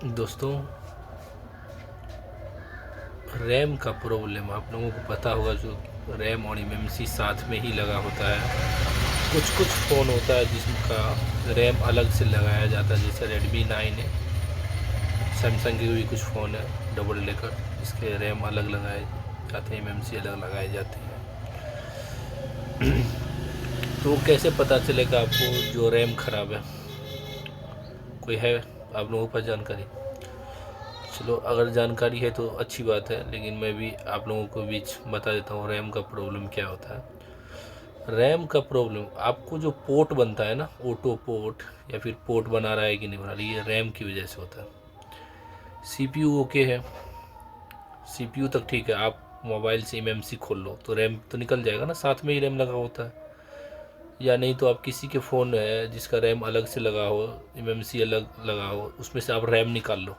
दोस्तों, रैम का प्रॉब्लम आप लोगों को पता होगा। जो रैम और एमएमसी साथ में ही लगा होता है। कुछ कुछ फ़ोन होता है जिसका रैम अलग से लगाया जाता है, जैसे रेडमी 9 है। सैमसंग के भी कुछ फ़ोन है डबल डेकर, इसके रैम अलग लगाए जाते हैं, एमएमसी अलग लगाए जाते हैं। तो कैसे पता चलेगा आपको जो रैम ख़राब है? कोई है आप लोगों के पास जानकारी? चलो, अगर जानकारी है तो अच्छी बात है, लेकिन मैं भी आप लोगों को बीच बता देता हूँ रैम का प्रॉब्लम क्या होता है। रैम का प्रॉब्लम आपको जो पोर्ट बनता है ना, ऑटो पोर्ट या फिर पोर्ट बना रहा है कि नहीं बना रहा, ये रैम की वजह से होता है। सीपीयू ओके है, सीपीयू तक ठीक है। आप मोबाइल से एमएमसी खोल लो तो रैम तो निकल जाएगा ना, साथ में ही रैम लगा होता है। या नहीं तो आप किसी के फ़ोन है जिसका रैम अलग से लगा हो, एमएमसी अलग लगा हो, उसमें से आप रैम निकाल लो,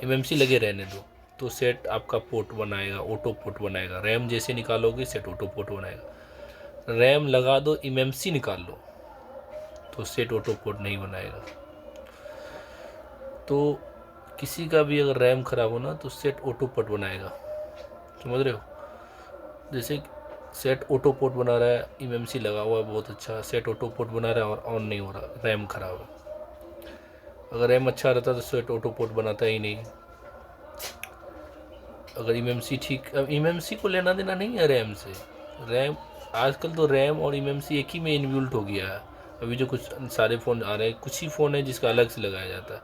एमएमसी लगे रहने दो, तो सेट आपका पोर्ट बनाएगा, ऑटो पोर्ट बनाएगा। रैम जैसे निकालोगे सेट ऑटो पोर्ट बनाएगा। रैम लगा दो, एमएमसी निकाल लो, तो सेट ऑटो पोर्ट नहीं बनाएगा। तो किसी का भी अगर रैम ख़राब हो ना तो सेट ऑटो पोर्ट बनाएगा, समझ रहे हो? जैसे सेट ऑटो पोर्ट बना रहा है, एमएमसी लगा हुआ है, बहुत अच्छा। सेट ऑटो पोर्ट बना रहा है और ऑन नहीं हो रहा, रैम ख़राब है। अगर रैम अच्छा रहता तो सेट ऑटो पोर्ट बनाता ही नहीं। अगर एमएमसी ठीक, अब एमएमसी को लेना देना नहीं है रैम से। रैम आजकल तो रैम और एमएमसी एक ही में इनबिल्ट हो गया है। अभी जो कुछ सारे फ़ोन आ रहे हैं, कुछ ही फ़ोन है जिसका अलग से लगाया जाता है।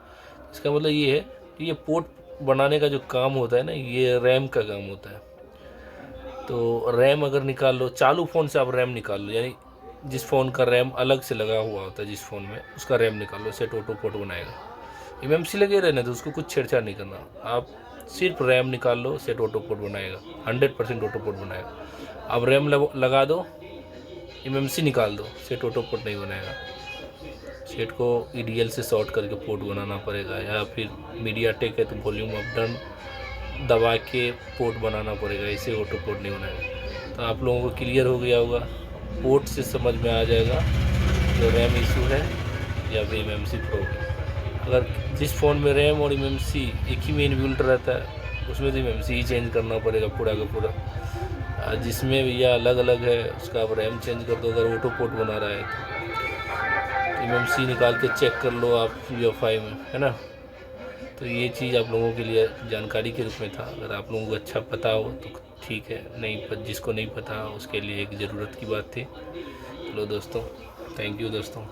इसका मतलब ये है कि ये पोर्ट बनाने का जो काम होता है ना, ये रैम का काम होता है। तो रैम अगर निकाल लो, चालू फ़ोन से आप रैम निकाल लो, यानी जिस फ़ोन का रैम अलग से लगा हुआ होता है, जिस फ़ोन में, उसका रैम निकाल लो, सेट ऑटो पोर्ट बनाएगा। एमएमसी लगे रहने तो उसको कुछ छेड़छाड़ नहीं करना। आप सिर्फ रैम निकाल लो, सेट ऑटो पोर्ट बनाएगा, 100% ऑटो पोर्ट बनाएगा। अब रैम लगा दो, एमएमसी निकाल दो, सेट ऑटो पोर्ट नहीं बनाएगा। सेट को ईडीएल से शॉर्ट करके पोर्ट बनाना पड़ेगा, या फिर मीडिया टेक है तो वॉल्यूम अप डाउन दबा के पोर्ट बनाना पड़ेगा, इसे ऑटो पोर्ट नहीं बनाएगा। तो आप लोगों को क्लियर हो गया होगा, पोर्ट से समझ में आ जाएगा जो रैम इशू है या फिर एमएमसी प्रॉब्लम। अगर जिस फ़ोन में रैम और एमएमसी एक ही में इनबिल्ट रहता है, उसमें तो एमएमसी ही चेंज करना पड़ेगा पूरा का पूरा। जिसमें भैया अलग अलग है, उसका आप रैम चेंज कर दो। अगर ऑटो पोर्ट बना रहा है तो एमएमसी निकाल के चेक कर लो आप यूएफआई में, है ना। तो ये चीज़ आप लोगों के लिए जानकारी के रूप में था। अगर आप लोगों को अच्छा पता हो तो ठीक है, नहीं जिसको नहीं पता उसके लिए एक ज़रूरत की बात थी। चलो दोस्तों, थैंक यू दोस्तों।